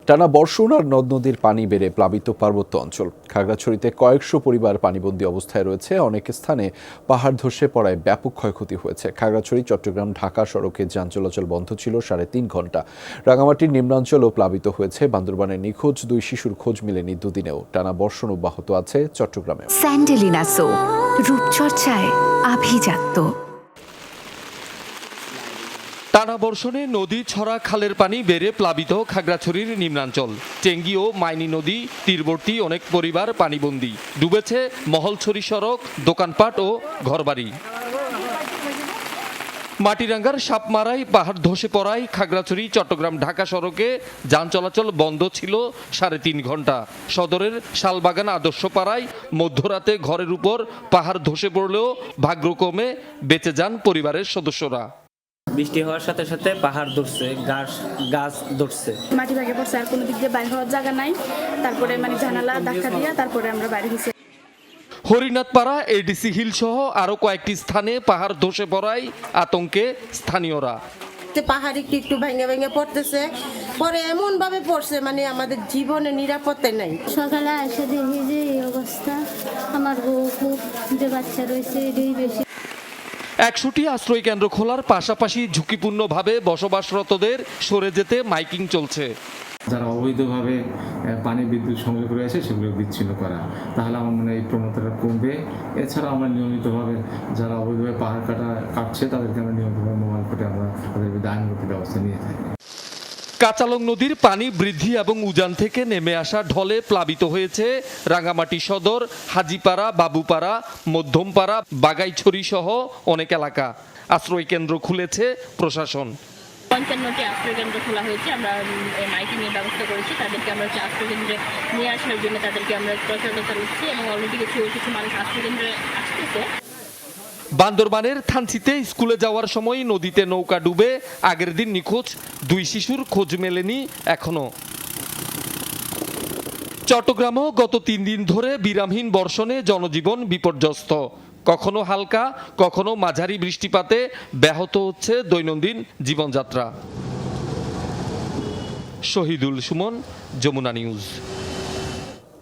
টানা বর্ষণ আর নদ নদীর পানি বেড়ে প্লাবিত পার্বত্য অঞ্চল। খাগড়াছড়িতে কয়েকশো পরিবার পানিবন্দী অবস্থায় রয়েছে। অনেক স্থানে পাহাড় ধসে পড়ায় ব্যাপক ক্ষয়ক্ষতি হয়েছে। খাগড়াছড়ি চট্টগ্রাম ঢাকা সড়কে যান চলাচল বন্ধ ছিল 3.5 ঘন্টা। রাঙামাটির নিম্নাঞ্চলও প্লাবিত হয়েছে। বান্দরবানের নিখোঁজ 2 শিশুর খোঁজ মেলেনি দুদিনেও। টানা বর্ষণ অব্যাহত আছে চট্টগ্রামে। স্যান্ডেলিনা সো, রূপচর্চায় আভিজাত্য। টানা বর্ষণে নদী ছড়া খালের পানি বেড়ে প্লাবিত খাগড়াছড়ির নিম্নাঞ্চল। টেঙ্গি ও মাইনী নদী তীরবর্তী অনেক পরিবার পানিবন্দী। ডুবেছে মহলছড়ি সড়ক, দোকানপাট ও ঘরবাড়ি। মাটিরাঙ্গার সাপমারায় পাহাড় ধসে পড়ায় খাগড়াছড়ি চট্টগ্রাম ঢাকা সড়কে যান চলাচল বন্ধ ছিল 3.5 ঘন্টা। সদরের শালবাগান আদর্শপাড়ায় মধ্যরাতে ঘরের উপর পাহাড় ধসে পড়লেও ভাগ্যক্রমে বেঁচে যান পরিবারের সদস্যরা। বৃষ্টি হওয়ার সাথে সাথে পাহাড় ধরছে, গাছ ধরছে, মাটি ভাগে পড়ছে, আর কোনো দিক দিয়ে বাইরে হওয়ার জায়গা নাই। তারপরে জানালা ধাক্কা দিয়ে তারপরে আমরা বাইরে হয়েছি। হরিনাথপাড়া, এডিসি হিল সহ আরো কয়েকটি স্থানে পাহাড় ধসে পড়ায় আতঙ্কে স্থানীয়রা। পাহাড় একটু ভেঙে ভেঙে পড়তেছে, পরে এমন ভাবে পড়ছে আমাদের জীবনে নিরাপত্তা নাই। সকালে এসে দেখি যে এই অবস্থা, আমার বউ খুব যে বাচ্চা রয়েছে এটাই বেশি। 100টি আশ্রয় কেন্দ্র খোলার পাশাপাশি ঝুঁকিপূর্ণভাবে বসবাসরতদের সরে যেতে মাইকিং চলছে। যারা অবৈধভাবে পানি বিদ্যুৎ সংযোগ রয়েছে সেগুলো বিচ্ছিন্ন করা, তাহলে আমার মনে হয় এই প্রবণতাটা কমবে। এছাড়া আমরা নিয়মিতভাবে যারা অবৈধভাবে পাহাড় কাটছে তাদেরকে আমরা নিয়মিতভাবে মোবাইল কোর্টে আমরা তাদের বিরুদ্ধে আইনগত ব্যবস্থা নিয়ে থাকি। কাঁচালং নদীর পানি বৃদ্ধি এবং উজান থেকে নেমে আসা ঢলে প্লাবিত হয়েছে রাঙামাটি সদর, হাজিপাড়া, বাবুপাড়া, মধ্যমপাড়া, বাগাইছড়ি সহ অনেক এলাকা। আশ্রয় কেন্দ্র খুলেছে প্রশাসন। 55টি আশ্রয় কেন্দ্র খোলা হয়েছে। আমরা মাইকিংয়ের ব্যবস্থা করেছি, তাদেরকে আমরা আশ্রয় কেন্দ্রে নিয়ে আসার জন্য তাদেরকে আমরা প্রচারণা চালাচ্ছি এবং অলরেডি কিছু মানুষ আশ্রয় কেন্দ্রে আসতেছে। বান্দরবানের থানচিতে স্কুলে যাওয়ার সময় নদীতে নৌকা ডুবে আগের দিন নিখোঁজ 2 শিশুর খোঁজ মেলেনি এখনো। চট্টগ্রামেও গত 3 দিন ধরে বিরামহীন বর্ষণে জনজীবন বিপর্যস্ত। কখনো হালকা, কখনো মাঝারি বৃষ্টিপাতে ব্যাহত হচ্ছে দৈনন্দিন জীবনযাত্রা। শহীদুল সুমন, যমুনা নিউজ।